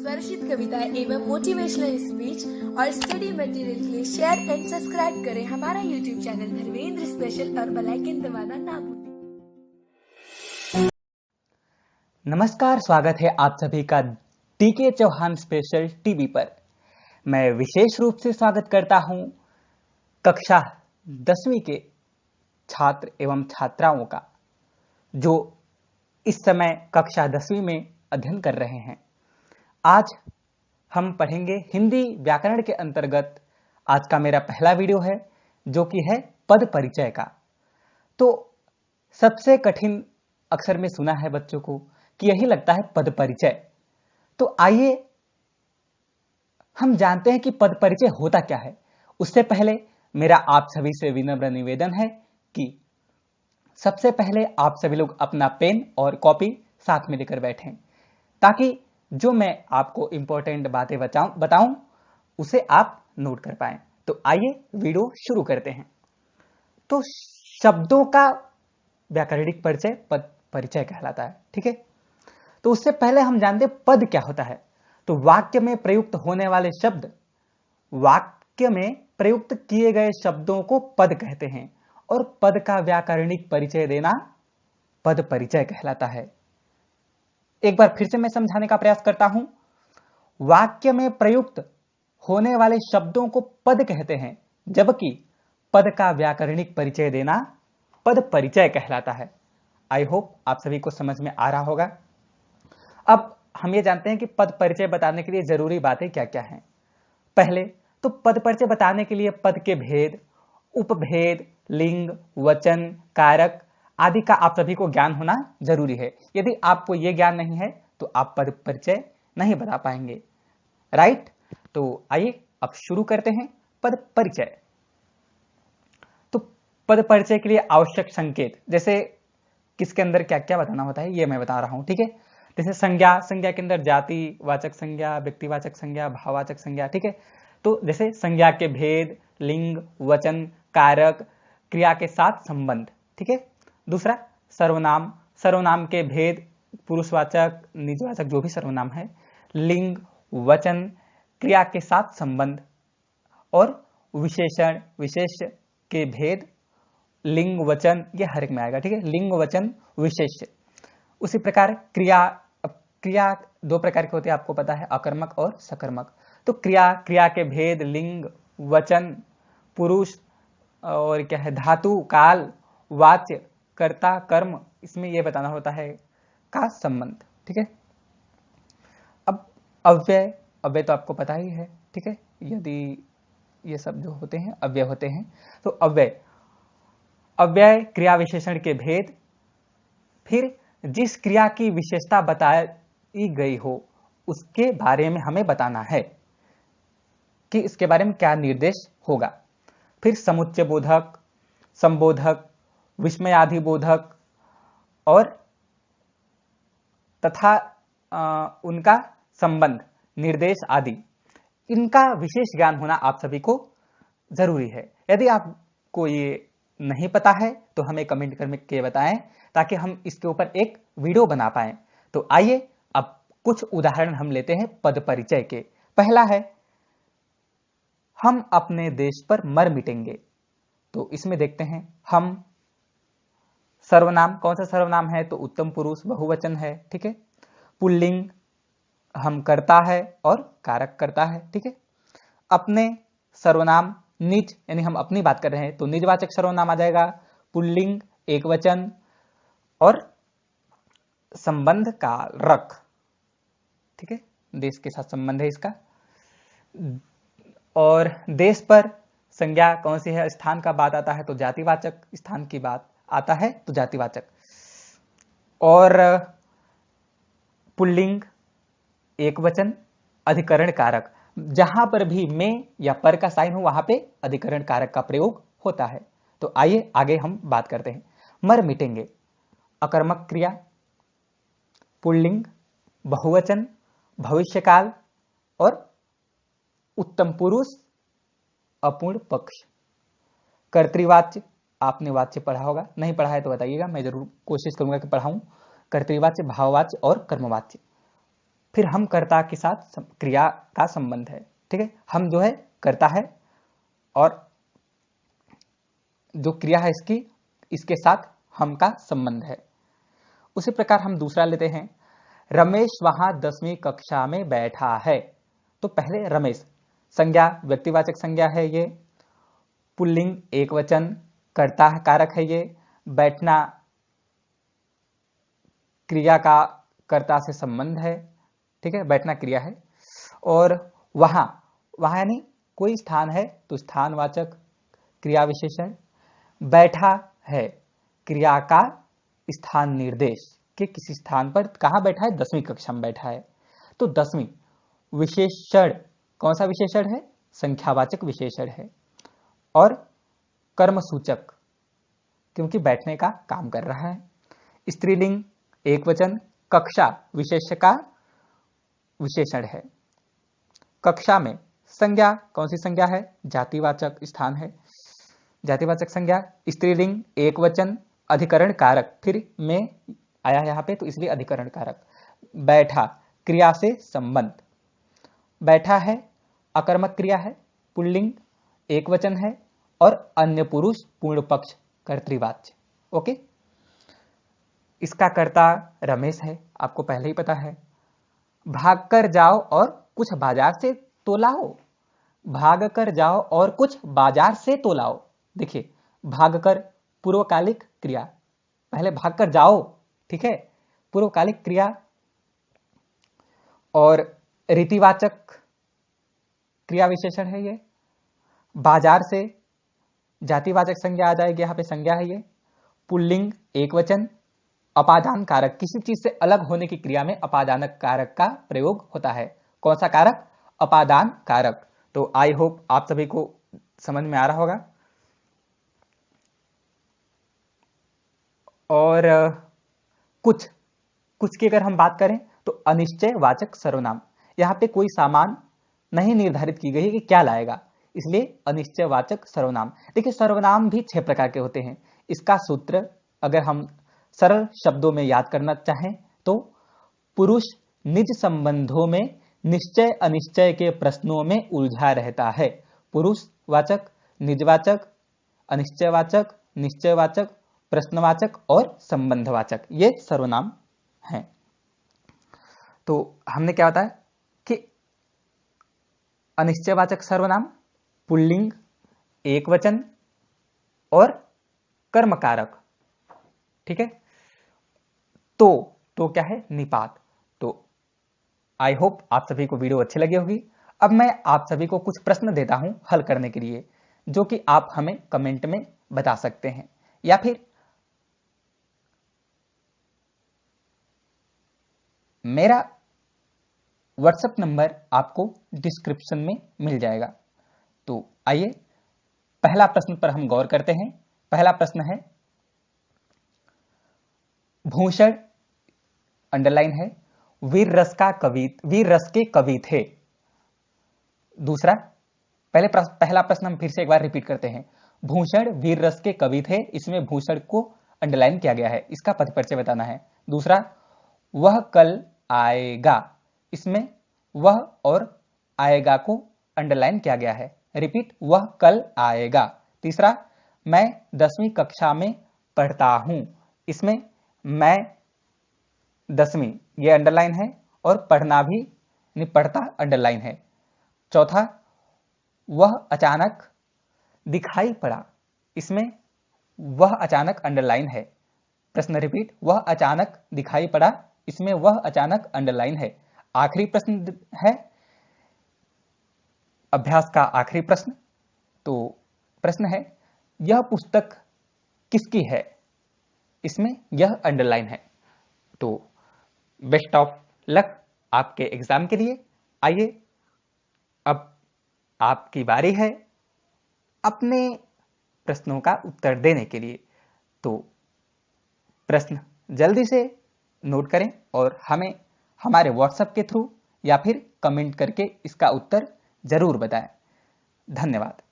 स्वरचित कविताएं एवं motivational speech और स्टडी मटेरियल के लिए शेयर एंड सब्सक्राइब करें हमारा यूट्यूब चैनल धर्मेंद्र स्पेशल और बेल आइकन दबाना ना भूलें। नमस्कार, स्वागत है आप सभी का टीके चौहान स्पेशल टीवी पर। मैं विशेष रूप से स्वागत करता हूं कक्षा 10वीं के छात्र एवं छात्राओं का, जो इस समय कक्षा 10वीं में अध्ययन कर रहे हैं। आज हम पढ़ेंगे हिंदी व्याकरण के अंतर्गत। आज का मेरा पहला वीडियो है जो कि है पद परिचय का। तो सबसे कठिन अक्षर में सुना है बच्चों को कि यही लगता है पद परिचय। तो आइए हम जानते हैं कि पद परिचय होता क्या है। उससे पहले मेरा आप सभी से विनम्र निवेदन है कि सबसे पहले आप सभी लोग अपना पेन और कॉपी साथ में लेकर बैठें, ताकि जो मैं आपको इंपॉर्टेंट बातें बताऊं उसे आप नोट कर पाएं। तो आइए वीडियो शुरू करते हैं। तो शब्दों का व्याकरणिक परिचय पद परिचय कहलाता है, ठीक है। तो उससे पहले हम जानते हैं पद क्या होता है। तो वाक्य में प्रयुक्त होने वाले शब्द, वाक्य में प्रयुक्त किए गए शब्दों को पद कहते हैं, और पद का व्याकरणिक परिचय देना पद परिचय कहलाता है। एक बार फिर से मैं समझाने का प्रयास करता हूं। वाक्य में प्रयुक्त होने वाले शब्दों को पद कहते हैं, जबकि पद का व्याकरणिक परिचय देना पद परिचय कहलाता है। आई होप आप सभी को समझ में आ रहा होगा। अब हम ये जानते हैं कि पद परिचय बताने के लिए जरूरी बातें क्या क्या हैं। पहले तो पद परिचय बताने के लिए पद के भेद, उपभेद, लिंग, वचन, कारक आदि का आप सभी को ज्ञान होना जरूरी है। यदि आपको यह ज्ञान नहीं है तो आप पद परिचय नहीं बता पाएंगे, राइट। तो आइए अब शुरू करते हैं पद परिचय। तो पद परिचय के लिए आवश्यक संकेत, जैसे किसके अंदर क्या क्या बताना होता है ये मैं बता रहा हूं, ठीक है। जैसे संज्ञा, संज्ञा के अंदर जाति वाचक संज्ञा, व्यक्तिवाचक संज्ञा, भाववाचक संज्ञा, ठीक है। तो जैसे संज्ञा के भेद, लिंग, वचन, कारक, क्रिया के साथ संबंध, ठीक है। दूसरा सर्वनाम, सर्वनाम के भेद, पुरुषवाचक, निजवाचक जो भी सर्वनाम है, लिंग, वचन, क्रिया के साथ संबंध, और विशेषण, विशेष के भेद, लिंग, वचन, ये हर एक में आएगा, ठीक है। लिंग, वचन, विशेष। उसी प्रकार क्रिया, क्रिया दो प्रकार की होती है, आपको पता है, अकर्मक और सकर्मक। तो क्रिया, क्रिया के भेद, लिंग, वचन, पुरुष, और क्या है, धातु, काल, वाच्य, कर्ता, कर्म, इसमें यह बताना होता है का संबंध, ठीक है। अब अव्यय, अव्यय तो आपको पता ही है, ठीक है। यदि ये सब जो होते हैं अव्यय होते हैं, तो अव्यय, अव्यय क्रिया विशेषण के भेद, फिर जिस क्रिया की विशेषता बताई गई हो उसके बारे में हमें बताना है कि इसके बारे में क्या निर्देश होगा। फिर समुच्चय बोधक, संबोधक, विस्मयाधिबोधक, और तथा उनका संबंध, निर्देश आदि, इनका विशेष ज्ञान होना आप सभी को जरूरी है। यदि आपको ये नहीं पता है तो हमें कमेंट करके बताएं, ताकि हम इसके ऊपर एक वीडियो बना पाएं। तो आइए अब कुछ उदाहरण हम लेते हैं पद परिचय के। पहला है, हम अपने देश पर मर मिटेंगे। तो इसमें देखते हैं, हम सर्वनाम, कौन सा सर्वनाम है, तो उत्तम पुरुष, बहुवचन है, ठीक है। पुल्लिंग, हम करता है और कारक करता है, ठीक है। अपने सर्वनाम, निज, यानी हम अपनी बात कर रहे हैं तो निजवाचक सर्वनाम आ जाएगा, पुल्लिंग, एक वचन, और संबंध कारक, ठीक है। देश के साथ संबंध है इसका। और देश पर संज्ञा कौन सी है, स्थान का बात आता है तो जातिवाचक, स्थान की बात आता है तो जातिवाचक। और पुल्लिंग, एक वचन, अधिकरण कारक, जहां पर भी में या पर का साइन हो वहां पे अधिकरण कारक का प्रयोग होता है। तो आइए आगे हम बात करते हैं। मर मिटेंगे, अकर्मक क्रिया, पुल्लिंग, बहुवचन, भविष्यकाल, और उत्तम पुरुष, अपूर्ण पक्ष। कर्तृवाच्य, आपने वाच्य पढ़ा होगा, नहीं पढ़ा है तो बताइएगा, मैं जरूर कोशिश करूंगा कि पढ़ाऊं। कर्तृवाच्य, भाववाच्य और कर्मवाच्य। फिर हम कर्ता के साथ क्रिया का संबंध है। ठीक है, हम जो है कर्ता है और जो क्रिया है इसके साथ हम का संबंध है। उसी प्रकार हम दूसरा लेते हैं, रमेश वहां 10वीं कक्षा में बैठा है। तो पहले रमेश संज्ञा, व्यक्तिवाचक संज्ञा है ये, पुल्लिंग एक वचन, कर्ता कारक है ये, बैठना क्रिया का कर्ता से संबंध है। ठीक है, बैठना क्रिया है। और वहां, वहां यानी कोई स्थान है तो स्थानवाचक क्रिया विशेषण, बैठा है क्रिया का स्थान निर्देश कि किसी स्थान पर कहां बैठा है, 10वीं कक्षा में बैठा है। तो 10वीं विशेषण कौन सा विशेषण है, संख्यावाचक विशेषण है। और कर्मसूचक क्योंकि बैठने का काम कर रहा है। स्त्रीलिंग एक वचन, कक्षा विशेष्य का विशेषण है। कक्षा में संज्ञा कौन सी संज्ञा है, जातिवाचक स्थान है, जातिवाचक संज्ञा। स्त्रीलिंग एक वचन, अधिकरण कारक, फिर में आया यहां पे तो इसलिए अधिकरण कारक। बैठा क्रिया से संबंध, बैठा है अकर्मक क्रिया है, पुल्लिंग एक वचन है और अन्य पुरुष पूर्ण पक्ष कर्तृवाच्य। ओके, इसका कर्ता रमेश है, आपको पहले ही पता है। भाग कर जाओ और कुछ बाजार से तो लाओ, भाग कर जाओ और कुछ बाजार से तो लाओ। देखिए, भाग कर पूर्वकालिक क्रिया, पहले भाग कर जाओ, ठीक है, पूर्वकालिक क्रिया। और रीतिवाचक क्रिया विशेषण है ये। बाजार से जातिवाचक संज्ञा आ जाएगी, यहां पे संज्ञा है ये। पुल्लिंग एक वचन, अपादान कारक, किसी चीज से अलग होने की क्रिया में अपादानक कारक का प्रयोग होता है। कौन सा कारक, अपादान कारक। तो आई होप आप सभी को समझ में आ रहा होगा। और कुछ की अगर हम बात करें तो अनिश्चयवाचक सर्वनाम, यहां पे कोई सामान नहीं निर्धारित की गई है कि क्या लाएगा, इसलिए अनिश्चयवाचक सर्वनाम। देखिए, सर्वनाम भी 6 प्रकार के होते हैं। इसका सूत्र अगर हम सरल शब्दों में याद करना चाहें तो पुरुष निज संबंधों में निश्चय अनिश्चय के प्रश्नों में उलझा रहता है। पुरुषवाचक, निजवाचक, अनिश्चयवाचक, निश्चयवाचक, प्रश्नवाचक और संबंधवाचक, ये सर्वनाम हैं। तो हमने क्या बताया कि अनिश्चयवाचक सर्वनाम पुल्लिंग एक वचन और कर्मकारक, ठीक है। तो क्या है, निपात। तो आई होप आप सभी को वीडियो अच्छी लगी होगी। अब मैं आप सभी को कुछ प्रश्न देता हूं हल करने के लिए, जो कि आप हमें कमेंट में बता सकते हैं या फिर मेरा व्हाट्सएप नंबर आपको डिस्क्रिप्शन में मिल जाएगा। तो आइए पहला प्रश्न पर हम गौर करते हैं। पहला प्रश्न है, भूषण अंडरलाइन है, वीर रस के कवि थे। दूसरा, पहला प्रश्न हम फिर से एक बार रिपीट करते हैं। भूषण वीर रस के कवि थे, इसमें भूषण को अंडरलाइन किया गया है, इसका पद परिचय बताना है। दूसरा, वह कल आएगा, इसमें वह और आएगा को अंडरलाइन किया गया है। रिपीट, वह कल आएगा। तीसरा, मैं 10वीं कक्षा में पढ़ता हूं, इसमें मैं 10वीं ये अंडरलाइन है और पढ़ना भी पढ़ता अंडरलाइन है। चौथा, वह अचानक दिखाई पड़ा, इसमें वह अचानक अंडरलाइन है। प्रश्न रिपीट, वह अचानक दिखाई पड़ा, इसमें वह अचानक अंडरलाइन है। आखिरी प्रश्न है, अभ्यास का आखिरी प्रश्न। तो प्रश्न है, यह पुस्तक किसकी है, इसमें यह अंडरलाइन है। तो बेस्ट ऑफ लक आपके एग्जाम के लिए। आइए अब आपकी बारी है अपने प्रश्नों का उत्तर देने के लिए। तो प्रश्न जल्दी से नोट करें और हमें हमारे व्हाट्सएप के थ्रू या फिर कमेंट करके इसका उत्तर जरूर बताएं। धन्यवाद।